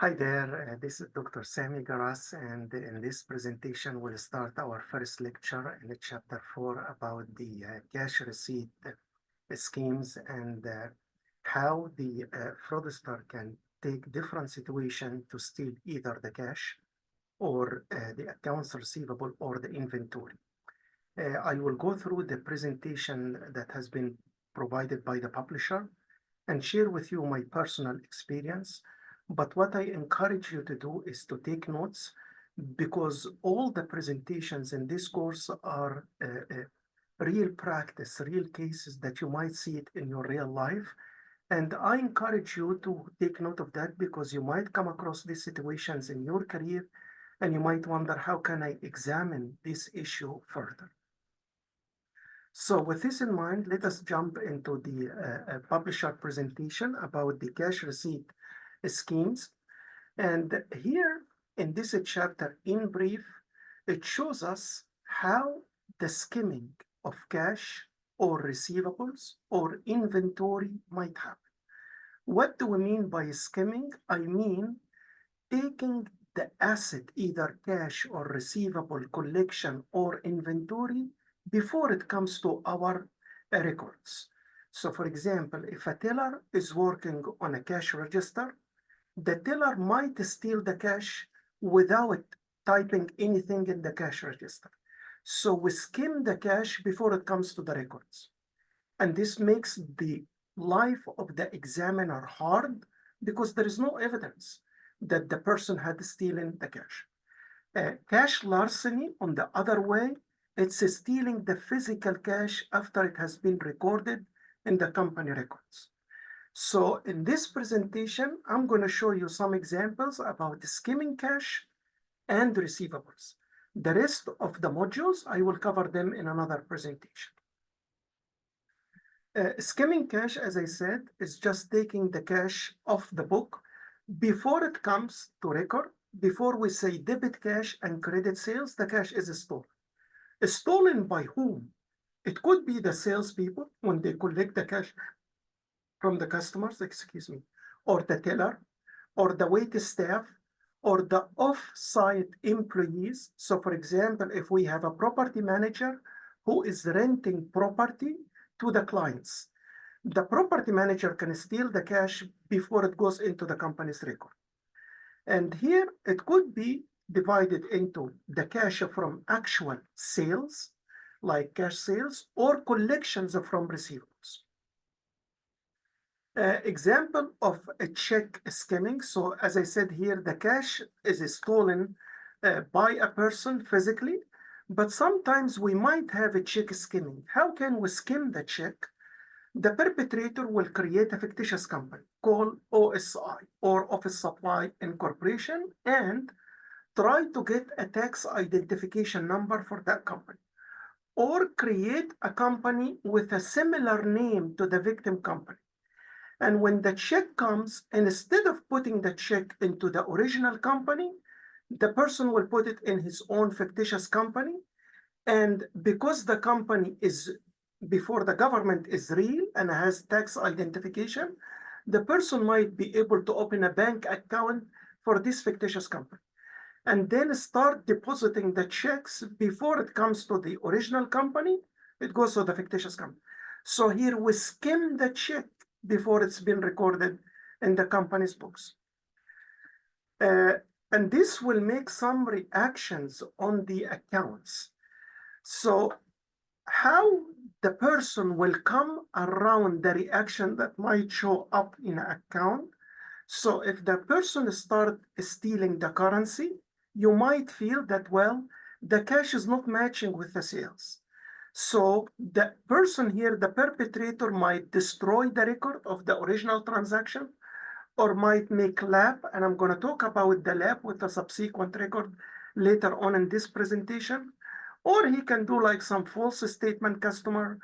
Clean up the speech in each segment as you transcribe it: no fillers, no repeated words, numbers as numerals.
Hi there, this is Dr. Sami Garas, and in this presentation, we'll start our first lecture in chapter 4 about the cash receipt schemes and how the fraudster can take different situations to steal either the cash or the accounts receivable or the inventory. I will go through the presentation that has been provided by the publisher and share with you my personal experience. But what I encourage you to do is to take notes because all the presentations in this course are real practice, real cases that you might see it in your real life. And I encourage you to take note of that because you might come across these situations in your career and you might wonder, how can I examine this issue further? So with this in mind, let us jump into the publisher presentation about the cash receipt schemes. And here in this chapter, in brief, it shows us how the skimming of cash or receivables or inventory might happen. What do we mean by skimming? I mean taking the asset, either cash or receivable collection or inventory, before it comes to our records. So for example, if a teller is working on a cash register, the teller might steal the cash without typing anything in the cash register. So we skim the cash before it comes to the records. And this makes the life of the examiner hard because there is no evidence that the person had stolen the cash. Cash larceny, on the other way, it's stealing the physical cash after it has been recorded in the company records. So in this presentation, I'm going to show you some examples about skimming cash and receivables. The rest of the modules, I will cover them in another presentation. Skimming cash, as I said, is just taking the cash off the book before it comes to record. Before we say debit cash and credit sales, the cash is stolen. Stolen by whom? It could be the salespeople when they collect the cash from the customers, or the teller, or the wait staff, or the off-site employees. So for example, if we have a property manager who is renting property to the clients, the property manager can steal the cash before it goes into the company's record. And here it could be divided into the cash from actual sales, like cash sales, or collections from receivables. Example of a check skimming. So as I said here, the cash is stolen by a person physically, but sometimes we might have a check skimming. How can we skim the check? The perpetrator will create a fictitious company called OSI, or Office Supply Incorporation, and try to get a tax identification number for that company, or create a company with a similar name to the victim company. And when the check comes, instead of putting the check into the original company, the person will put it in his own fictitious company. And because the company is before the government is real and has tax identification, the person might be able to open a bank account for this fictitious company and then start depositing the checks before it comes to the original company. It goes to the fictitious company. So here we skim the check before it's been recorded in the company's books. And this will make some reactions on the accounts. So how the person will come around the reaction that might show up in an account. So if the person start stealing the currency, you might feel that, well, the cash is not matching with the sales. So the person here, the perpetrator, might destroy the record of the original transaction or might make lap, and I'm going to talk about the lap with a subsequent record later on in this presentation. Or he can do like some false statement customer,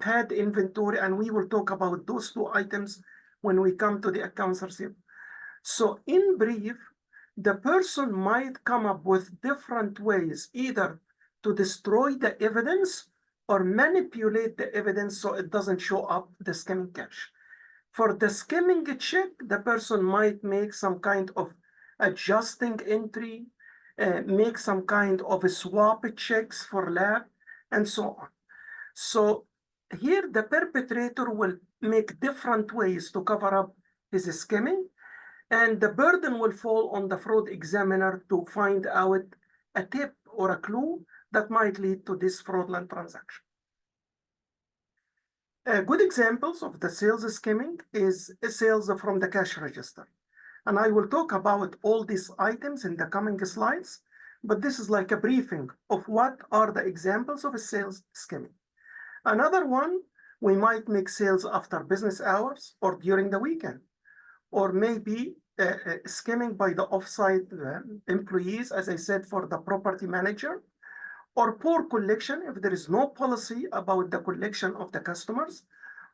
pad inventory, and we will talk about those two items when we come to the accounts receivable. So in brief, the person might come up with different ways, either to destroy the evidence or manipulate the evidence so it doesn't show up the skimming cash. For the skimming check, the person might make some kind of adjusting entry, make some kind of a swap checks for lab, and so on. So here the perpetrator will make different ways to cover up his skimming, and the burden will fall on the fraud examiner to find out a tip or a clue that might lead to this fraudulent transaction. Good examples of the sales skimming is sales from the cash register. And I will talk about all these items in the coming slides, but this is like a briefing of what are the examples of a sales skimming. Another one, we might make sales after business hours or during the weekend, or maybe skimming by the offsite employees, as I said, for the property manager, or poor collection if there is no policy about the collection of the customers,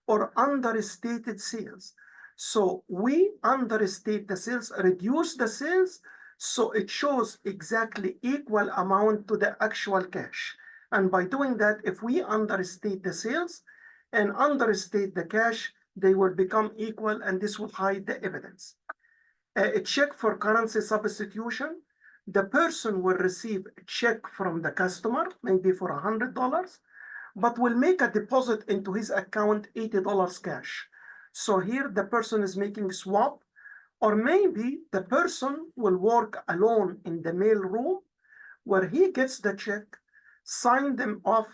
or understated sales. So we understate the sales, reduce the sales, so it shows exactly equal amount to the actual cash. And by doing that, if we understate the sales and understate the cash, they will become equal, and this will hide the evidence. A check for currency substitution, the person will receive a check from the customer, maybe for $100, but will make a deposit into his account, $80 cash. So here the person is making swap, or maybe the person will work alone in the mail room where he gets the check, sign them off,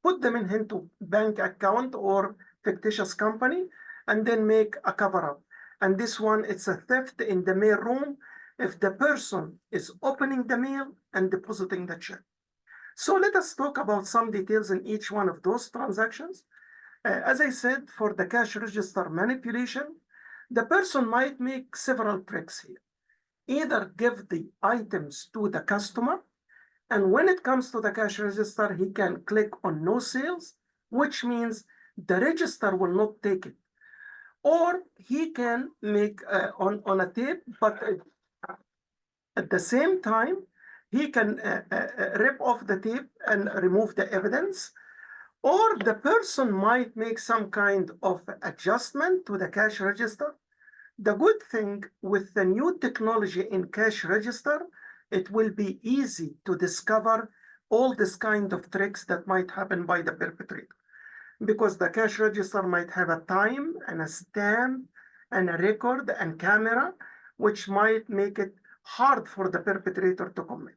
put them into bank account or fictitious company, and then make a cover-up. And this one, it's a theft in the mail room if the person is opening the mail and depositing the check. So let us talk about some details in each one of those transactions. As I said, for the cash register manipulation, the person might make several tricks here. Either give the items to the customer, and when it comes to the cash register, he can click on no sales, which means the register will not take it. Or he can make on a tape, but at the same time, he can rip off the tape and remove the evidence. Or the person might make some kind of adjustment to the cash register. The good thing with the new technology in cash register, it will be easy to discover all this kind of tricks that might happen by the perpetrator, because the cash register might have a time and a stamp and a record and camera, which might make it hard for the perpetrator to commit.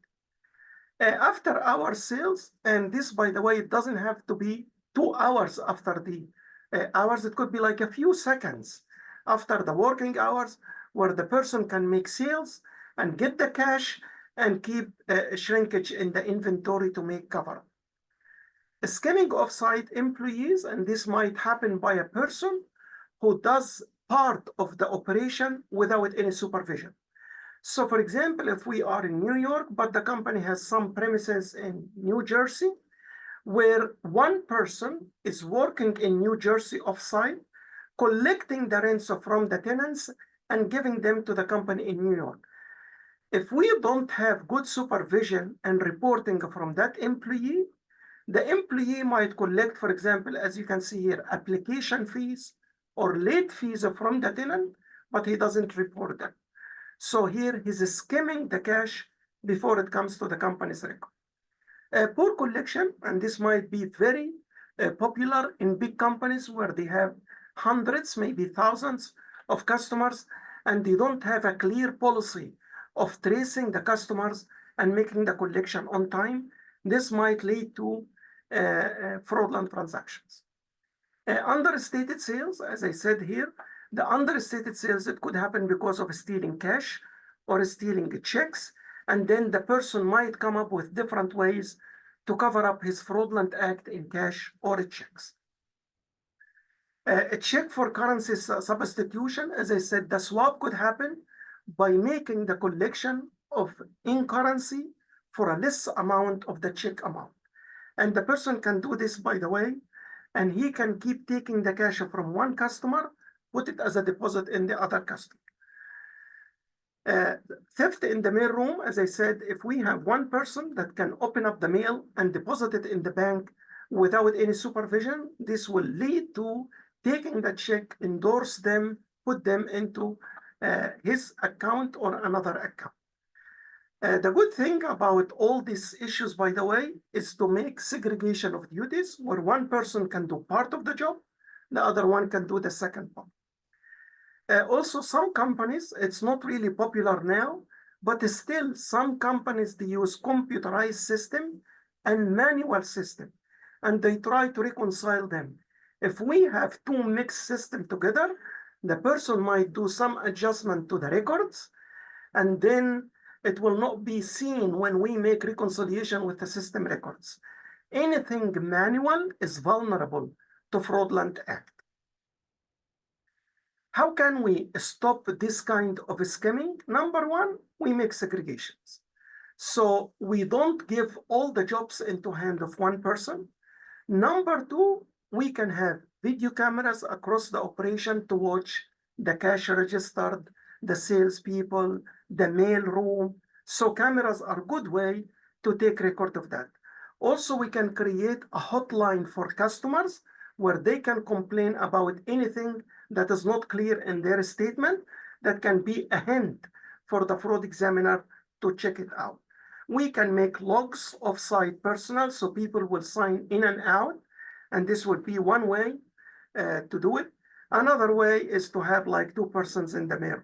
After our sales, and this, by the way, it doesn't have to be 2 hours after the hours, it could be like a few seconds after the working hours, where the person can make sales and get the cash and keep shrinkage in the inventory to make cover. Skimming offsite employees, and this might happen by a person who does part of the operation without any supervision. So for example, if we are in New York, but the company has some premises in New Jersey, where one person is working in New Jersey offsite, collecting the rents from the tenants and giving them to the company in New York. If we don't have good supervision and reporting from that employee, the employee might collect, for example, as you can see here, application fees or late fees from the tenant, but he doesn't report them. So here he's skimming the cash before it comes to the company's record. Poor collection, and this might be very popular in big companies where they have hundreds, maybe thousands of customers, and they don't have a clear policy of tracing the customers and making the collection on time. This might lead to fraudulent transactions. Understated sales, as I said here, the understated sales, it could happen because of stealing cash or stealing checks, and then the person might come up with different ways to cover up his fraudulent act in cash or checks. A check for currency substitution, as I said, the swap could happen by making the collection of in currency for a less amount of the check amount. And the person can do this, by the way, and he can keep taking the cash from one customer, put it as a deposit in the other customer. Theft in the mail room, as I said, if we have one person that can open up the mail and deposit it in the bank without any supervision, this will lead to taking the check, endorse them, put them into his account or another account. The good thing about all these issues, by the way, is to make segregation of duties where one person can do part of the job, the other one can do the second part. Also, some companies, it's not really popular now, but still some companies, they use computerized system and manual system, and they try to reconcile them. If we have two mixed systems together, the person might do some adjustment to the records, and then it will not be seen when we make reconciliation with the system records. Anything manual is vulnerable to fraudulent act. How can we stop this kind of skimming? Number one, we make segregations. So we don't give all the jobs into hand of one person. Number two, we can have video cameras across the operation to watch the cash registered, the salespeople, the mail room. So cameras are a good way to take record of that. Also, we can create a hotline for customers where they can complain about anything that is not clear in their statement. That can be a hint for the fraud examiner to check it out. We can make logs of site personnel so people will sign in and out, and this would be one way to do it. Another way is to have like two persons in the mail.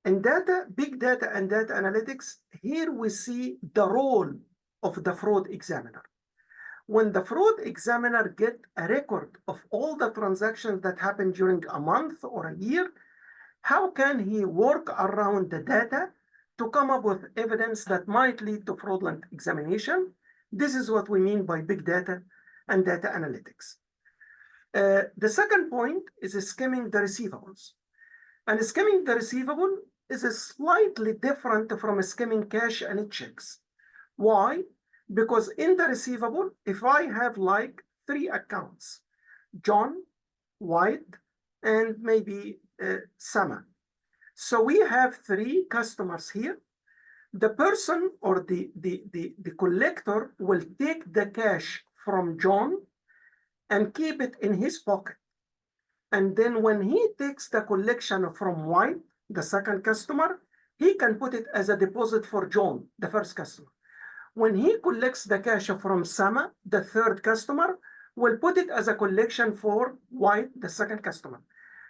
In data, big data and data analytics, here we see the role of the fraud examiner. When the fraud examiner gets a record of all the transactions that happen during a month or a year, how can he work around the data to come up with evidence that might lead to fraudulent examination? This is what we mean by big data and data analytics. The second point is skimming the receivables. And skimming the receivable is slightly different from skimming cash and checks. Why? Because in the receivable, if I have like 3 accounts, John, White, and maybe Sama. So we have 3 customers here. The person or the collector will take the cash from John and keep it in his pocket. And then when he takes the collection from White, the second customer, he can put it as a deposit for John, the first customer. When he collects the cash from Sama, the third customer, will put it as a collection for White, the second customer.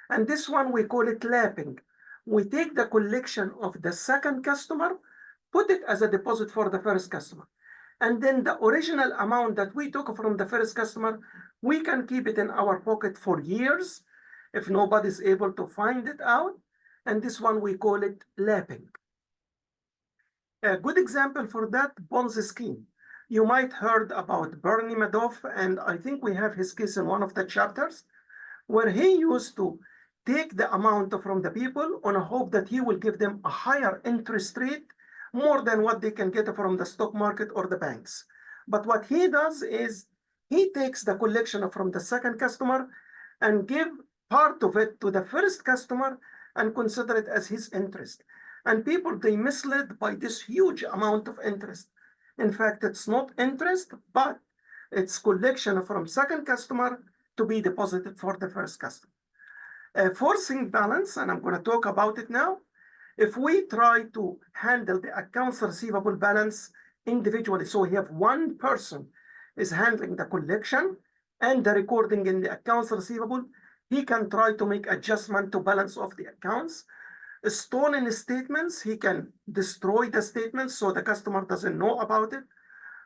And this one, we call it lapping. We take the collection of the second customer, put it as a deposit for the first customer. And then the original amount that we took from the first customer, we can keep it in our pocket for years if nobody's able to find it out. And this one, we call it lapping. A good example for that, Ponzi scheme. You might heard about Bernie Madoff, and I think we have his case in one of the chapters, where he used to take the amount from the people on a hope that he will give them a higher interest rate, more than what they can get from the stock market or the banks. But what he does is he takes the collection from the second customer and give part of it to the first customer and consider it as his interest. And people, they misled by this huge amount of interest. In fact, it's not interest, but it's collection from second customer to be deposited for the first customer. Forcing balance, and I'm going to talk about it now. If we try to handle the accounts receivable balance individually, so we have one person is handling the collection and the recording in the accounts receivable, he can try to make adjustment to balance of the accounts. Stolen statements, he can destroy the statements so the customer doesn't know about it.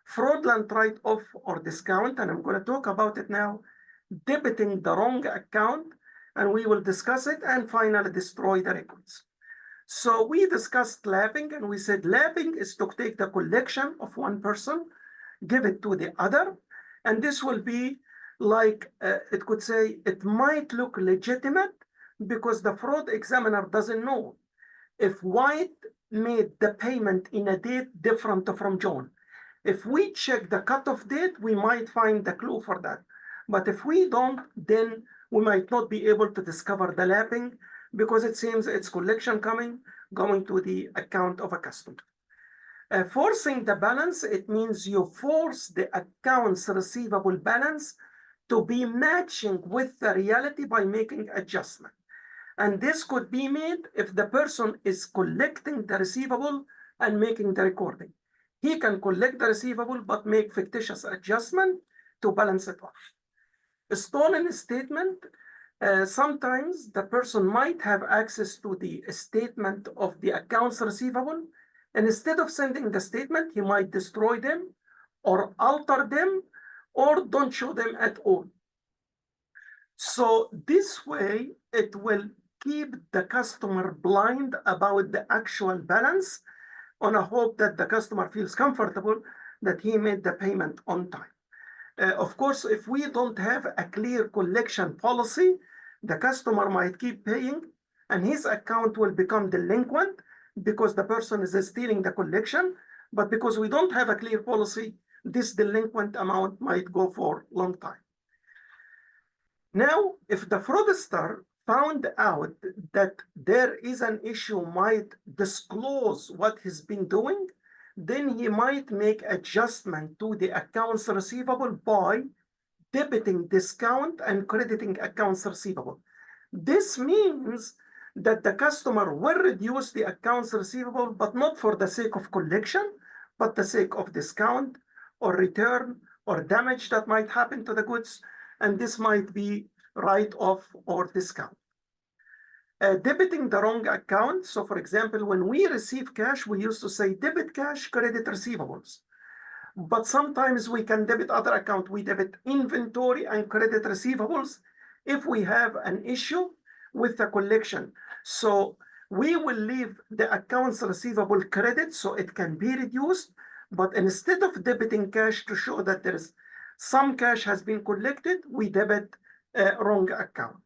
Fraudulent write-off or discount, and I'm going to talk about it now. Debiting the wrong account, and we will discuss it, and finally destroy the records. So we discussed lapping, and we said lapping is to take the collection of one person, give it to the other, and this will be like, it could say, it might look legitimate, because the fraud examiner doesn't know if White made the payment in a date different from John. If we check the cutoff date, we might find the clue for that. But if we don't, then we might not be able to discover the lapping, because it seems it's collection going to the account of a customer. Forcing the balance, it means you force the accounts receivable balance to be matching with the reality by making adjustment. And this could be made if the person is collecting the receivable and making the recording. He can collect the receivable, but make fictitious adjustment to balance it off. A stolen statement, sometimes the person might have access to the statement of the accounts receivable. And instead of sending the statement, he might destroy them or alter them or don't show them at all. So this way, it will keep the customer blind about the actual balance on a hope that the customer feels comfortable that he made the payment on time. Of course, if we don't have a clear collection policy, the customer might keep paying and his account will become delinquent because the person is stealing the collection. But because we don't have a clear policy, this delinquent amount might go for a long time. Now, if the fraudster found out that there is an issue, might disclose what he's been doing, then he might make adjustment to the accounts receivable by debiting discount and crediting accounts receivable. This means that the customer will reduce the accounts receivable, but not for the sake of collection, but the sake of discount or return or damage that might happen to the goods. And this might be write-off or discount. Debiting the wrong account. So for example, when we receive cash, we used to say debit cash, credit receivables. But sometimes we can debit other account. We debit inventory and credit receivables if we have an issue with the collection. So we will leave the accounts receivable credit so it can be reduced. But instead of debiting cash to show that there is some cash has been collected, we debit wrong account.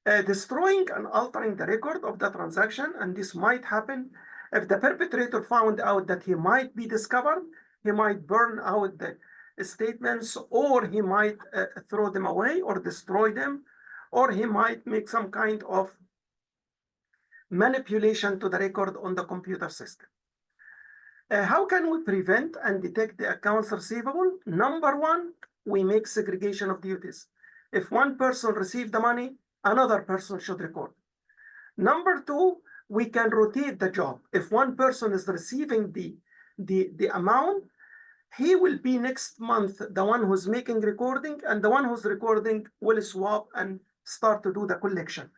Destroying and altering the record of the transaction, and this might happen if the perpetrator found out that he might be discovered. He might burn out the statements, or he might throw them away or destroy them, or he might make some kind of manipulation to the record on the computer system. How can we prevent and detect the accounts receivable? Number one, we make segregation of duties. If one person received the money, another person should record. Number two, we can rotate the job. If one person is receiving the amount, he will be next month the one who's making recording, and the one who's recording will swap and start to do the collection.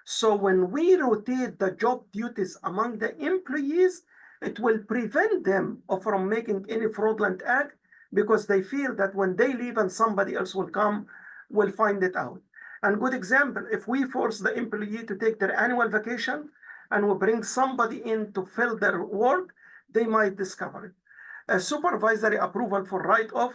So when we rotate the job duties among the employees, it will prevent them from making any fraudulent act, because they feel that when they leave and somebody else will come, will find it out. And good example, if we force the employee to take their annual vacation and we bring somebody in to fill their work, they might discover it. A supervisory approval for write-off.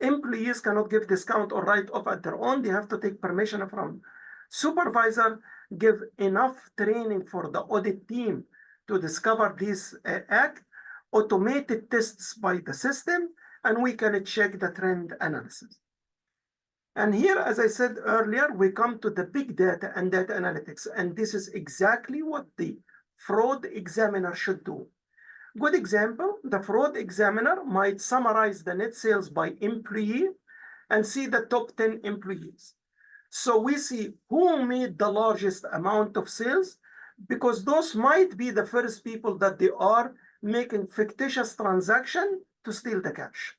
Employees cannot give discount or write-off at their own. They have to take permission from supervisor. Give enough training for the audit team to discover this act. Automated tests by the system, and we can check the trend analysis. And here, as I said earlier, we come to the big data and data analytics. And this is exactly what the fraud examiner should do. Good example, the fraud examiner might summarize the net sales by employee and see the top 10 employees. So we see who made the largest amount of sales, because those might be the first people that they are making fictitious transaction to steal the cash.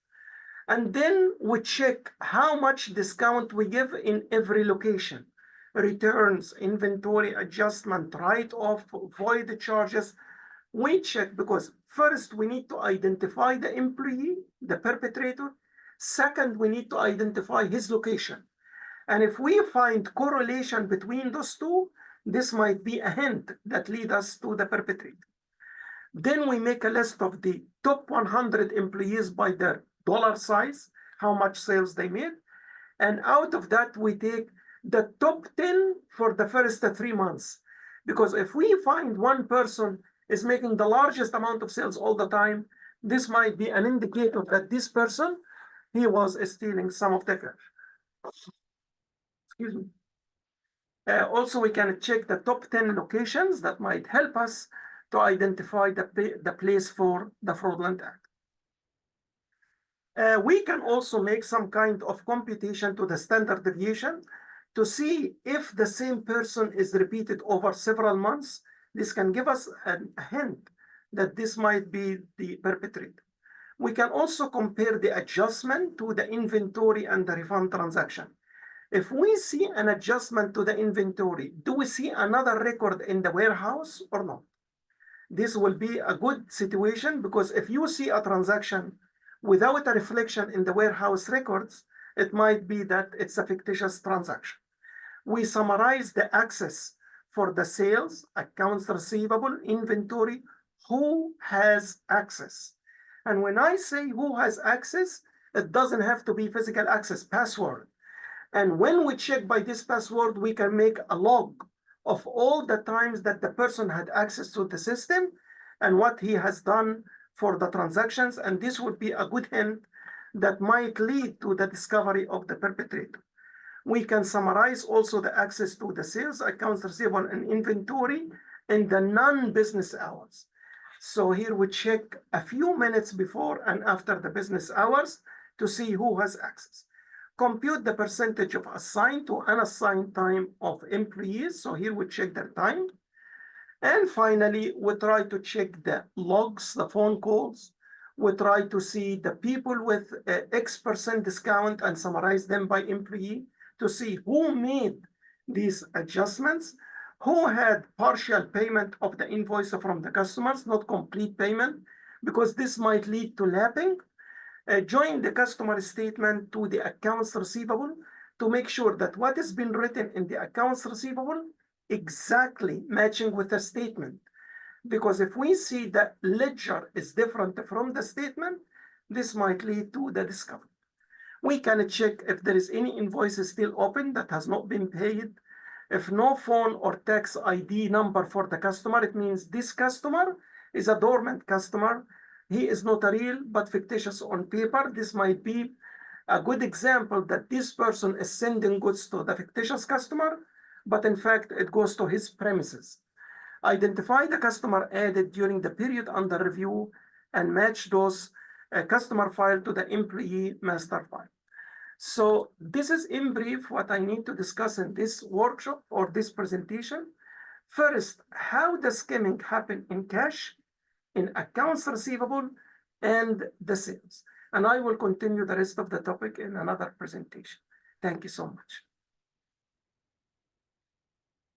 And then we check how much discount we give in every location. Returns, inventory adjustment, write-off, void charges. We check because first we need to identify the employee, the perpetrator. Second, we need to identify his location. And if we find correlation between those two, this might be a hint that leads us to the perpetrator. Then we make a list of the top 100 employees by their dollar size, how much sales they made. And out of that, we take the top 10 for the first 3 months. Because if we find one person is making the largest amount of sales all the time, this might be an indicator that this person, he was stealing some of the cash. Excuse me. Also, we can check the top 10 locations that might help us to identify the place for the fraudulent act. We can also make some kind of computation to the standard deviation to see if the same person is repeated over several months. This can give us a hint that this might be the perpetrator. We can also compare the adjustment to the inventory and the refund transaction. If we see an adjustment to the inventory, do we see another record in the warehouse or not? This will be a good situation, because if you see a transaction without a reflection in the warehouse records, it might be that it's a fictitious transaction. We summarize the access for the sales, accounts receivable, inventory, who has access. And when I say who has access, it doesn't have to be physical access, password. And when we check by this password, we can make a log of all the times that the person had access to the system and what he has done for the transactions. And this would be a good hint that might lead to the discovery of the perpetrator. We can summarize also the access to the sales, accounts receivable, and inventory in the non-business hours. So here we check a few minutes before and after the business hours to see who has access. Compute the percentage of assigned to unassigned time of employees. So here we check their time. And finally, we try to check the logs, the phone calls. We try to see the people with X% discount and summarize them by employee to see who made these adjustments, who had partial payment of the invoice from the customers, not complete payment, because this might lead to lapping. Join the customer statement to the accounts receivable to make sure that what has been written in the accounts receivable exactly matching with the statement. Because if we see that ledger is different from the statement, this might lead to the discovery. We can check if there is any invoices still open that has not been paid. If no phone or tax ID number for the customer, it means this customer is a dormant customer. He is not a real, but fictitious on paper. This might be a good example that this person is sending goods to the fictitious customer, but in fact, it goes to his premises. Identify the customer added during the period under review and match those customer file to the employee master file. So this is in brief what I need to discuss in this workshop or this presentation. First, how does skimming happen in cash, in accounts receivable, and the sales? And I will continue the rest of the topic in another presentation. Thank you so much.